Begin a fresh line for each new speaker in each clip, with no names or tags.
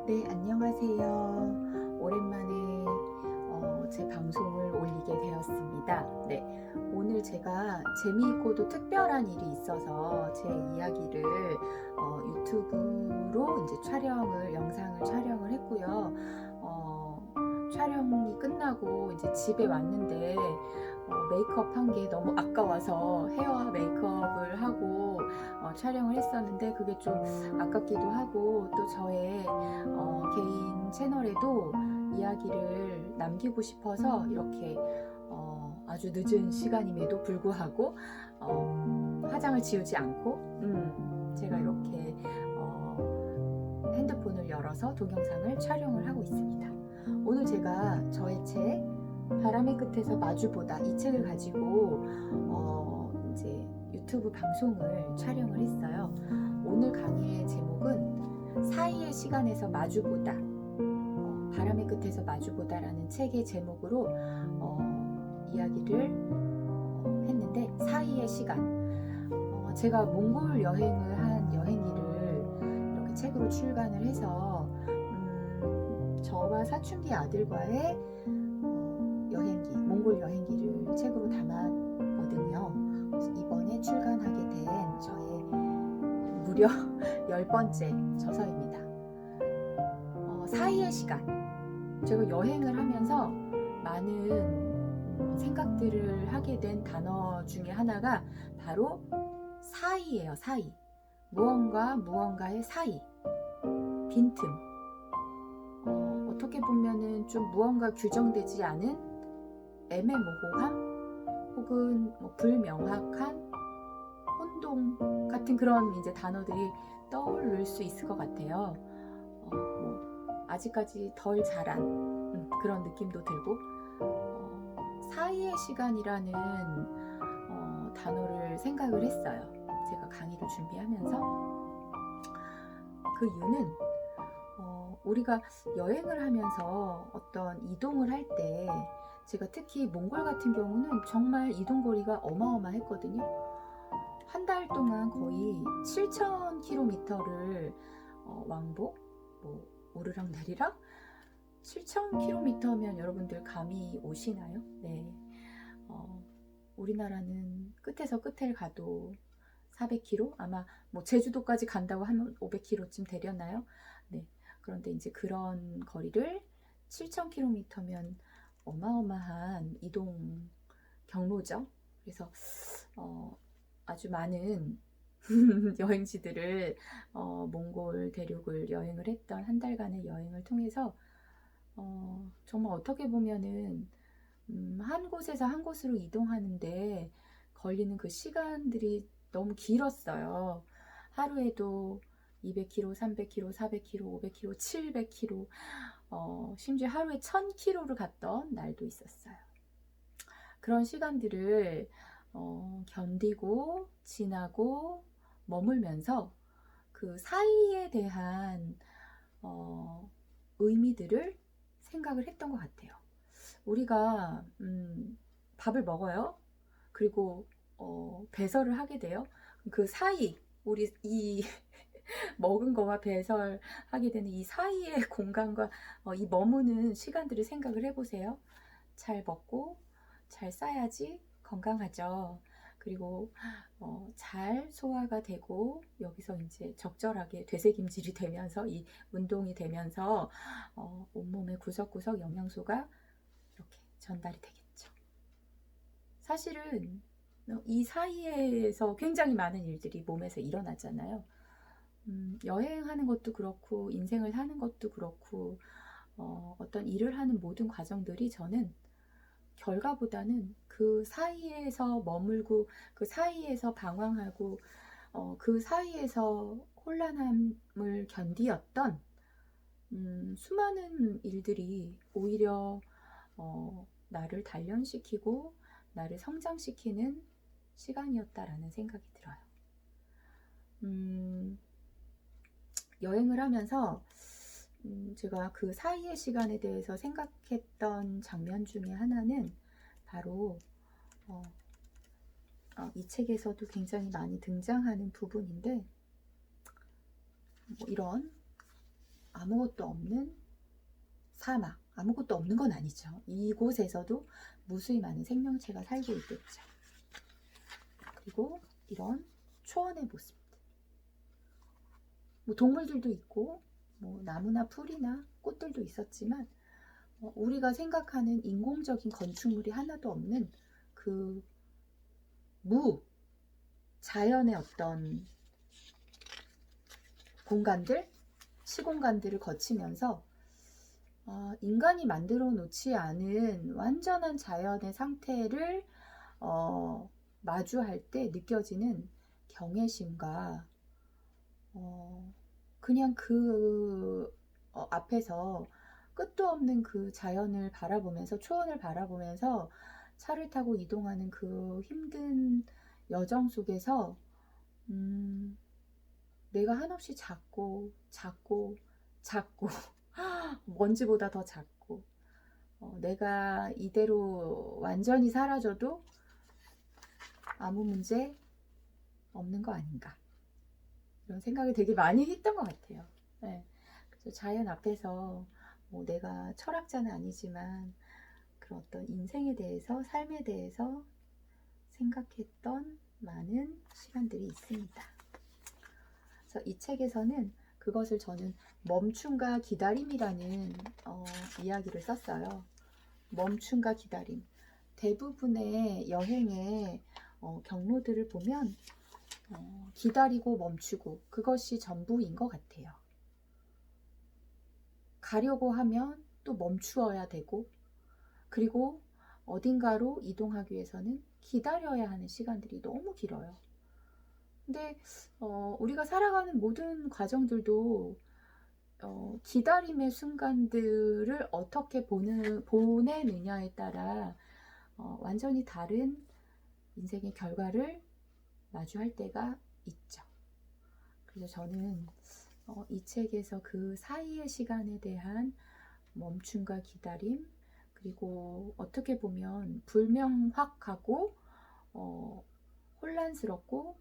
네, 안녕하세요. 오랜만에 제 방송을 올리게 되었습니다. 네, 오늘 제가 재미있고도 특별한 일이 있어서 제 이야기를 유튜브로 이제 영상을 촬영을 했고요. 촬영이 끝나고 이제 집에 왔는데 메이크업 한 게 너무 아까워서 헤어와 메이크업을 하고 촬영을 했었는데 그게 좀 아깝기도 하고 또 저의 개인 채널에도 이야기를 남기고 싶어서 이렇게 아주 늦은 시간임에도 불구하고 화장을 지우지 않고 제가 이렇게 핸드폰을 열어서 동영상을 촬영을 하고 있습니다. 오늘 제가 저의 책 바람의 끝에서 마주보다 이 책을 가지고 이제 유튜브 방송을 촬영을 했어요. 오늘 강의의 제목은 사이의 시간에서 마주보다, 바람의 끝에서 마주보다라는 책의 제목으로 이야기를 했는데, 사이의 시간. 제가 몽골 여행을 한 여행기를 이렇게 책으로 출간을 해서 저와 사춘기 아들과의 몽골 여행기를 책으로 담았거든요. 그래서 이번에 출간하게 된 저의 무려 10번째 저서입니다. 사이의 시간. 제가 여행을 하면서 많은 생각들을 하게 된 단어 중에 하나가 바로 사이예요. 사이. 무언가의 사이. 빈틈. 어떻게 보면은 좀 무언가 규정되지 않은 애매모호함 혹은 불명확한 혼동 같은 그런 이제 단어들이 떠오를 수 있을 것 같아요. 아직까지 덜 자란 그런 느낌도 들고 사이의 시간이라는 단어를 생각을 했어요. 제가 강의를 준비하면서 그 이유는 우리가 여행을 하면서 어떤 이동을 할 때 제가 특히 몽골 같은 경우는 정말 이동거리가 어마어마했거든요. 한 달 동안 거의 7,000km를 왕복 오르락내리락 7,000km면 여러분들 감이 오시나요? 네. 우리나라는 끝에서 끝을 가도 400km? 아마 제주도까지 간다고 하면 500km쯤 되려나요? 네. 그런데 이제 그런 거리를 7,000km면 어마어마한 이동 경로죠. 그래서 아주 많은 여행지들을 몽골 대륙을 여행을 했던 한 달간의 여행을 통해서 정말 어떻게 보면은 한 곳에서 한 곳으로 이동하는데 걸리는 그 시간들이 너무 길었어요. 하루에도 200km, 300km, 400km, 500km, 700km, 심지어 하루에 1000km를 갔던 날도 있었어요. 그런 시간들을 견디고 지나고 머물면서 그 사이에 대한 의미들을 생각을 했던 것 같아요. 우리가 밥을 먹어요. 그리고 배설을 하게 돼요. 그 사이, 우리 이 먹은 거와 배설하게 되는 이 사이의 공간과 이 머무는 시간들을 생각을 해보세요. 잘 먹고 잘 싸야지 건강하죠. 그리고 잘 소화가 되고 여기서 이제 적절하게 되새김질이 되면서 이 운동이 되면서 온몸의 구석구석 영양소가 이렇게 전달이 되겠죠. 사실은 이 사이에서 굉장히 많은 일들이 몸에서 일어나잖아요. 여행하는 것도 그렇고 인생을 사는 것도 그렇고 어떤 일을 하는 모든 과정들이 저는 결과보다는 그 사이에서 머물고 그 사이에서 방황하고 그 사이에서 혼란함을 견디었던 수많은 일들이 오히려 나를 단련시키고 나를 성장시키는 시간이었다라는 생각이 들어요. 여행을 하면서 제가 그 사이의 시간에 대해서 생각했던 장면 중에 하나는 바로 이 책에서도 굉장히 많이 등장하는 부분인데 이런 아무것도 없는 사막, 아무것도 없는 건 아니죠. 이곳에서도 무수히 많은 생명체가 살고 있겠죠. 그리고 이런 초원의 모습들, 뭐 동물들도 있고 뭐 나무나 풀이나 꽃들도 있었지만 우리가 생각하는 인공적인 건축물이 하나도 없는 그 자연의 어떤 공간들, 시공간들을 거치면서 인간이 만들어 놓지 않은 완전한 자연의 상태를 마주할 때 느껴지는 경외심과 그냥 그 앞에서 끝도 없는 그 자연을 바라보면서, 초원을 바라보면서 차를 타고 이동하는 그 힘든 여정 속에서 내가 한없이 작고 먼지보다 더 작고 내가 이대로 완전히 사라져도 아무 문제 없는 거 아닌가, 이런 생각이 되게 많이 했던 것 같아요. 네. 그래서 자연 앞에서 뭐 내가 철학자는 아니지만 그런 어떤 인생에 대해서, 삶에 대해서 생각했던 많은 시간들이 있습니다. 그래서 이 책에서는 그것을 저는 멈춤과 기다림이라는 이야기를 썼어요. 멈춤과 기다림. 대부분의 여행의 경로들을 보면 기다리고 멈추고, 그것이 전부인 것 같아요. 가려고 하면 또 멈추어야 되고, 그리고 어딘가로 이동하기 위해서는 기다려야 하는 시간들이 너무 길어요. 근데 우리가 살아가는 모든 과정들도 기다림의 순간들을 어떻게 보내느냐에 따라 완전히 다른 인생의 결과를 마주할 때가 있죠. 그래서 저는 이 책에서 그 사이의 시간에 대한 멈춤과 기다림, 그리고 어떻게 보면 불명확하고 혼란스럽고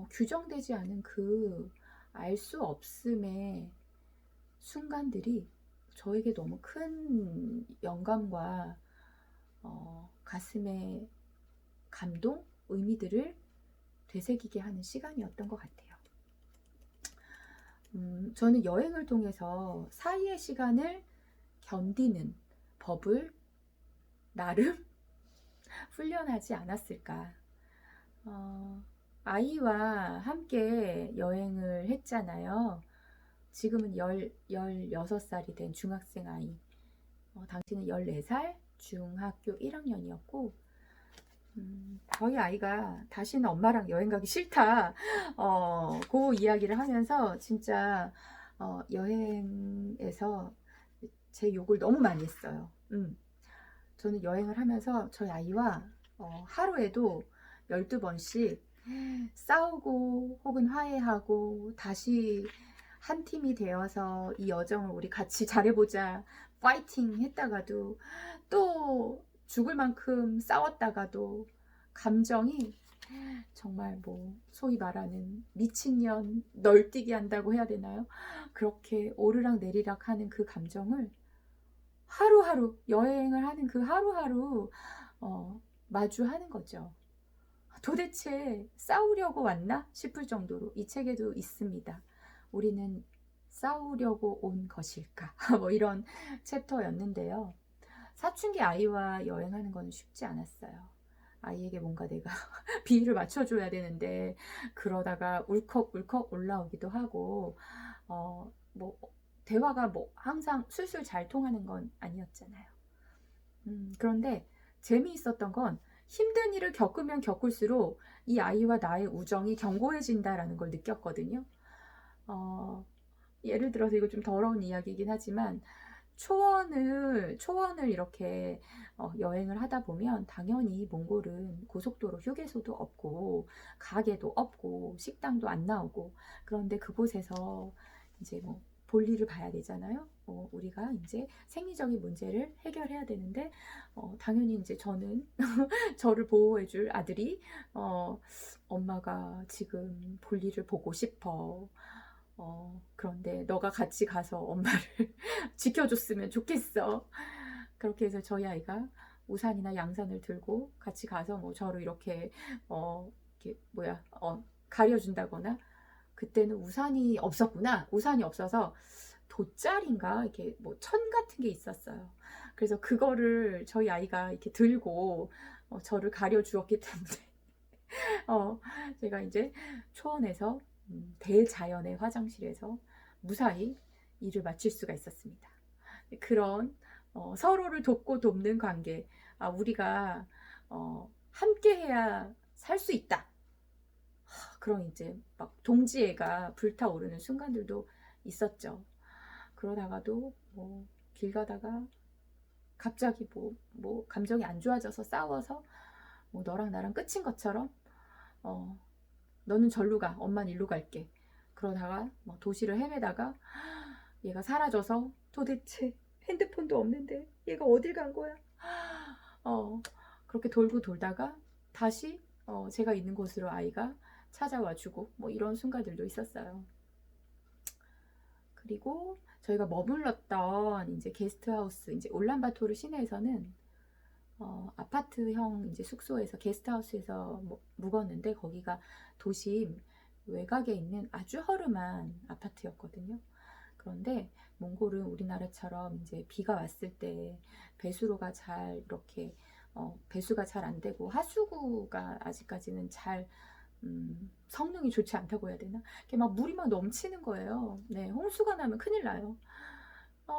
규정되지 않은 그 알 수 없음의 순간들이 저에게 너무 큰 영감과 가슴의 감동, 의미들을 되새기게 하는 시간이었던 것 같아요. 저는 여행을 통해서 사이의 시간을 견디는 법을 나름 훈련하지 않았을까. 아이와 함께 여행을 했잖아요. 지금은 16살이 된 중학생 아이, 당시는 14살 중학교 1학년이었고 저희 아이가 다시는 엄마랑 여행 가기 싫다 그 이야기를 하면서 진짜 여행에서 제 욕을 너무 많이 했어요. 저는 여행을 하면서 저희 아이와 하루에도 12번씩 싸우고 혹은 화해하고 다시 한 팀이 되어서 이 여정을 우리 같이 잘해보자 파이팅 했다가도 또 죽을 만큼 싸웠다가도 감정이 정말 뭐 소위 말하는 미친년 널뛰기 한다고 해야 되나요? 그렇게 오르락 내리락 하는 그 감정을 하루하루, 여행을 하는 그 하루하루 마주하는 거죠. 도대체 싸우려고 왔나 싶을 정도로 이 책에도 있습니다. 우리는 싸우려고 온 것일까? 뭐 이런 챕터였는데요. 사춘기 아이와 여행하는 건 쉽지 않았어요. 아이에게 뭔가 내가 비위를 맞춰줘야 되는데 그러다가 울컥울컥 올라오기도 하고 뭐 대화가 뭐 항상 술술 잘 통하는 건 아니었잖아요. 그런데 재미있었던 건 힘든 일을 겪으면 겪을수록 이 아이와 나의 우정이 견고해진다라는 걸 느꼈거든요. 예를 들어서 이거 좀 더러운 이야기이긴 하지만 초원을 이렇게 여행을 하다 보면 당연히 몽골은 고속도로 휴게소도 없고 가게도 없고 식당도 안 나오고, 그런데 그곳에서 이제 뭐 볼일을 봐야 되잖아요. 우리가 이제 생리적인 문제를 해결해야 되는데 당연히 이제 저는 저를 보호해줄 아들이 엄마가 지금 볼일을 보고 싶어. 그런데 너가 같이 가서 엄마를 지켜줬으면 좋겠어. 그렇게 해서 저희 아이가 우산이나 양산을 들고 같이 가서 뭐 저를 이렇게 뭐야 가려준다거나. 그때는 우산이 없었구나. 우산이 없어서 돗자리인가 이렇게 뭐 천 같은 게 있었어요. 그래서 그거를 저희 아이가 이렇게 들고 저를 가려 주었기 때문에 어, 제가 이제 초원에서 대자연의 화장실에서 무사히 일을 마칠 수가 있었습니다. 그런 서로를 돕고 돕는 관계, 우리가 함께 해야 살 수 있다. 그런 이제 막 동지애가 불타오르는 순간들도 있었죠. 그러다가도 뭐 길 가다가 갑자기 뭐 감정이 안 좋아져서 싸워서 뭐 너랑 나랑 끝인 것처럼 어, 너는 절로 가, 엄만 일로 갈게. 그러다가 뭐 도시를 헤매다가 얘가 사라져서 도대체 핸드폰도 없는데 얘가 어딜 간 거야? 그렇게 돌고 돌다가 다시 제가 있는 곳으로 아이가 찾아와주고 뭐 이런 순간들도 있었어요. 그리고 저희가 머물렀던 이제 게스트하우스, 이제 울란바토르 시내에서는 아파트형 이제 숙소에서 게스트하우스에서 묵었는데 거기가 도심 외곽에 있는 아주 허름한 아파트였거든요. 그런데 몽골은 우리나라처럼 이제 비가 왔을 때 배수로가 잘 이렇게 배수가 잘 안 되고 하수구가 아직까지는 잘 성능이 좋지 않다고 해야 되나? 이렇게 막 물이 막 넘치는 거예요. 네, 홍수가 나면 큰일 나요.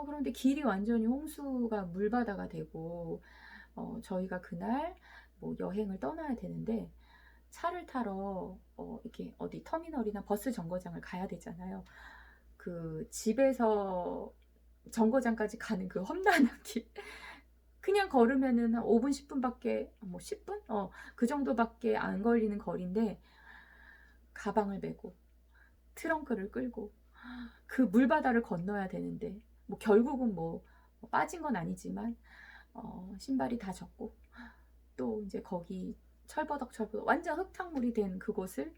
그런데 길이 완전히 홍수가 물바다가 되고 저희가 그날 뭐 여행을 떠나야 되는데 차를 타러 이렇게 어디 터미널이나 버스 정거장을 가야 되잖아요. 그 집에서 정거장까지 가는 그 험난한 길. 그냥 걸으면은 한 5분, 10분밖에, 뭐 10분? 그 정도밖에 안 걸리는 거리인데, 가방을 메고, 트렁크를 끌고, 그 물바다를 건너야 되는데, 뭐 결국은 뭐 빠진 건 아니지만, 신발이 다 젖고, 또 이제 거기 철버덕 완전 흙탕물이 된 그곳을,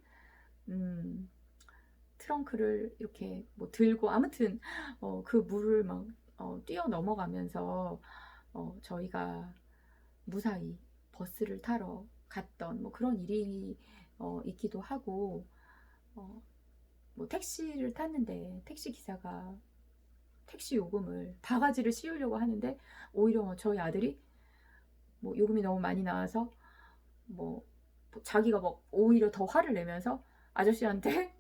트렁크를 이렇게 뭐 들고, 아무튼, 그 물을 막, 뛰어 넘어가면서, 저희가 무사히 버스를 타러 갔던 뭐 그런 일이 있기도 하고, 어, 뭐 택시를 탔는데 택시 기사가 택시 요금을 바가지를 씌우려고 하는데 오히려 저희 아들이 뭐 요금이 너무 많이 나와서 뭐 자기가 막 오히려 더 화를 내면서 아저씨한테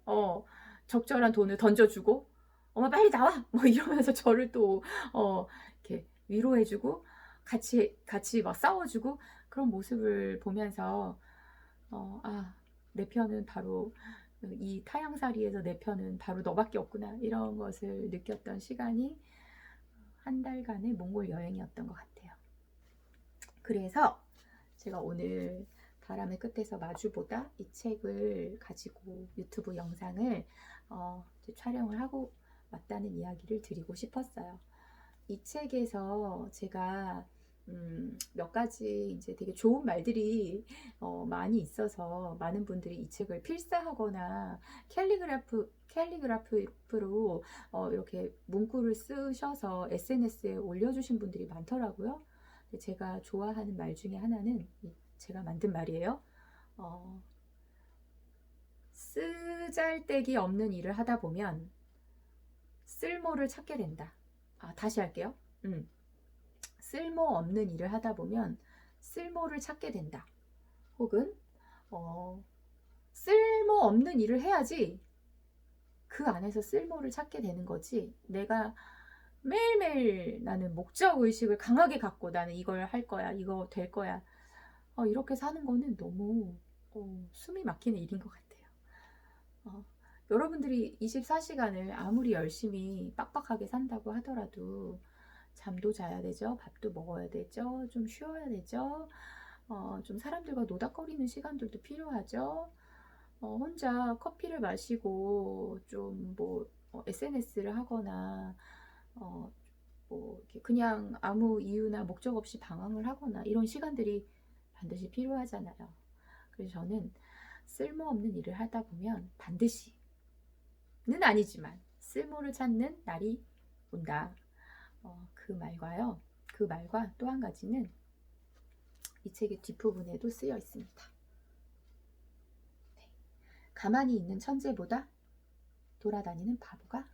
적절한 돈을 던져주고 엄마 빨리 나와 뭐 이러면서 저를 또 이렇게 위로해주고 같이 막 싸워주고 그런 모습을 보면서 내 편은 바로 이 타향살이에서 내 편은 바로 너밖에 없구나 이런 것을 느꼈던 시간이 한 달간의 몽골 여행이었던 것 같아요. 그래서 제가 오늘 바람의 끝에서 마주보다 이 책을 가지고 유튜브 영상을 촬영을 하고 왔다는 이야기를 드리고 싶었어요. 이 책에서 제가 몇 가지 이제 되게 좋은 말들이 많이 있어서 많은 분들이 이 책을 필사하거나 캘리그라프로 이렇게 문구를 쓰셔서 SNS에 올려주신 분들이 많더라고요. 제가 좋아하는 말 중에 하나는 제가 만든 말이에요. 쓰잘데기 없는 일을 하다 보면 쓸모를 찾게 된다. 다시 할게요. 쓸모없는 일을 하다 보면 쓸모를 찾게 된다. 혹은 쓸모없는 일을 해야지 그 안에서 쓸모를 찾게 되는 거지. 내가 매일매일 나는 목적의식을 강하게 갖고 나는 이걸 할 거야, 이거 될 거야. 이렇게 사는 거는 너무 숨이 막히는 일인 것 같아요. 여러분들이 24시간을 아무리 열심히 빡빡하게 산다고 하더라도 잠도 자야 되죠. 밥도 먹어야 되죠. 좀 쉬어야 되죠. 좀 사람들과 노닥거리는 시간들도 필요하죠. 혼자 커피를 마시고 좀 뭐 SNS를 하거나 뭐 이렇게 그냥 아무 이유나 목적 없이 방황을 하거나 이런 시간들이 반드시 필요하잖아요. 그래서 저는 쓸모없는 일을 하다 보면 반드시 아니지만 쓸모를 찾는 날이 온다. 그 말과요. 그 말과 또 한 가지는 이 책의 뒷부분에도 쓰여 있습니다. 네. 가만히 있는 천재보다 돌아다니는 바보가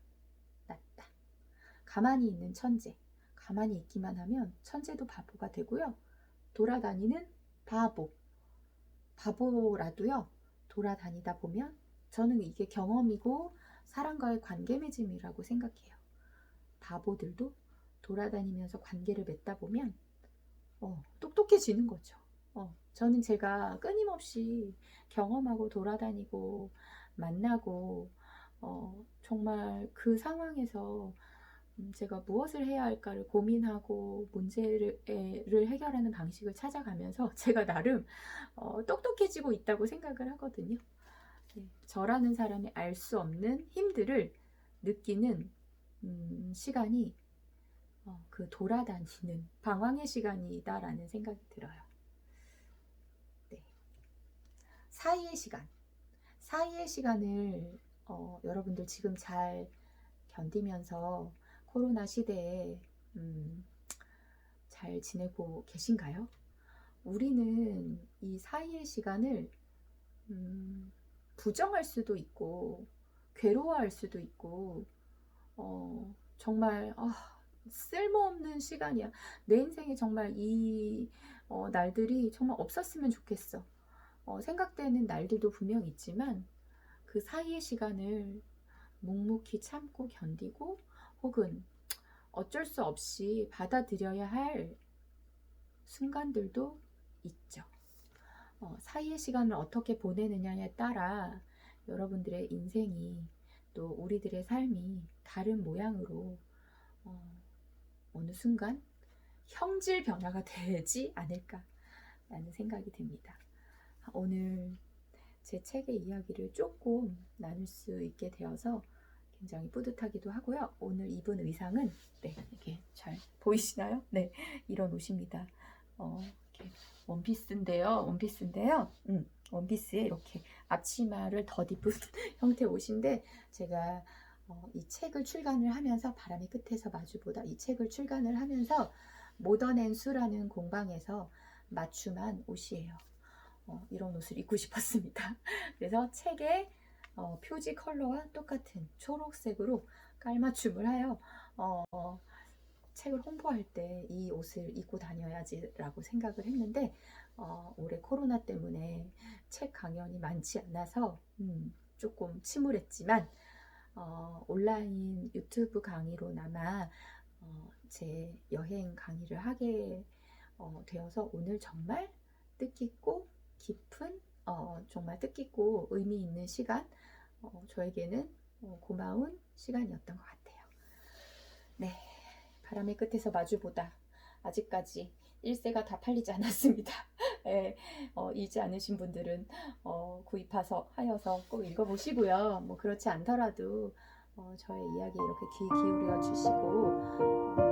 낫다. 가만히 있는 천재. 가만히 있기만 하면 천재도 바보가 되고요. 돌아다니는 바보라도요. 돌아다니다 보면 저는 이게 경험이고 사람과의 관계 맺음이라고 생각해요. 바보들도 돌아다니면서 관계를 맺다 보면 똑똑해지는 거죠. 저는 제가 끊임없이 경험하고 돌아다니고 만나고 정말 그 상황에서 제가 무엇을 해야 할까를 고민하고 문제를 해결하는 방식을 찾아가면서 제가 나름 똑똑해지고 있다고 생각을 하거든요. 네, 저라는 사람이 알 수 없는 힘들을 느끼는 시간이 그 돌아다니는 방황의 시간이다라는 생각이 들어요. 네. 사이의 시간을 여러분들 지금 잘 견디면서 코로나 시대에 잘 지내고 계신가요? 우리는 이 사이의 시간을 부정할 수도 있고 괴로워할 수도 있고 정말 쓸모없는 시간이야. 내 인생에 정말 이 날들이 정말 없었으면 좋겠어. 생각되는 날들도 분명 있지만 그 사이의 시간을 묵묵히 참고 견디고 혹은 어쩔 수 없이 받아들여야 할 순간들도 있죠. 사이의 시간을 어떻게 보내느냐에 따라 여러분들의 인생이 또 우리들의 삶이 다른 모양으로 어느 순간 형질 변화가 되지 않을까라는 생각이 듭니다. 오늘 제 책의 이야기를 조금 나눌 수 있게 되어서 굉장히 뿌듯하기도 하고요. 오늘 입은 의상은 이렇게 잘 보이시나요? 네, 이런 옷입니다. 이렇게 원피스인데요. 원피스에 이렇게 앞치마를 덧입은 형태 옷인데 제가 이 책을 출간을 하면서 바람의 끝에서 마주보다 이 책을 출간을 하면서 모던앤수라는 공방에서 맞춤한 옷이에요. 이런 옷을 입고 싶었습니다. 그래서 책에 표지 컬러와 똑같은 초록색으로 깔맞춤을 하여 책을 홍보할 때 이 옷을 입고 다녀야지라고 생각을 했는데 올해 코로나 때문에 책 강연이 많지 않아서 조금 침울했지만 온라인 유튜브 강의로나마 제 여행 강의를 하게 되어서 오늘 정말 뜻깊고 깊은 정말 뜻깊고 의미 있는 시간 저에게는 고마운 시간이었던 것 같아요. 네, 바람의 끝에서 마주보다 아직까지 1세가 다 팔리지 않았습니다. 네, 읽지 않으신 분들은 구입하여서 꼭 읽어보시고요. 뭐 그렇지 않더라도 저의 이야기에 이렇게 귀 기울여 주시고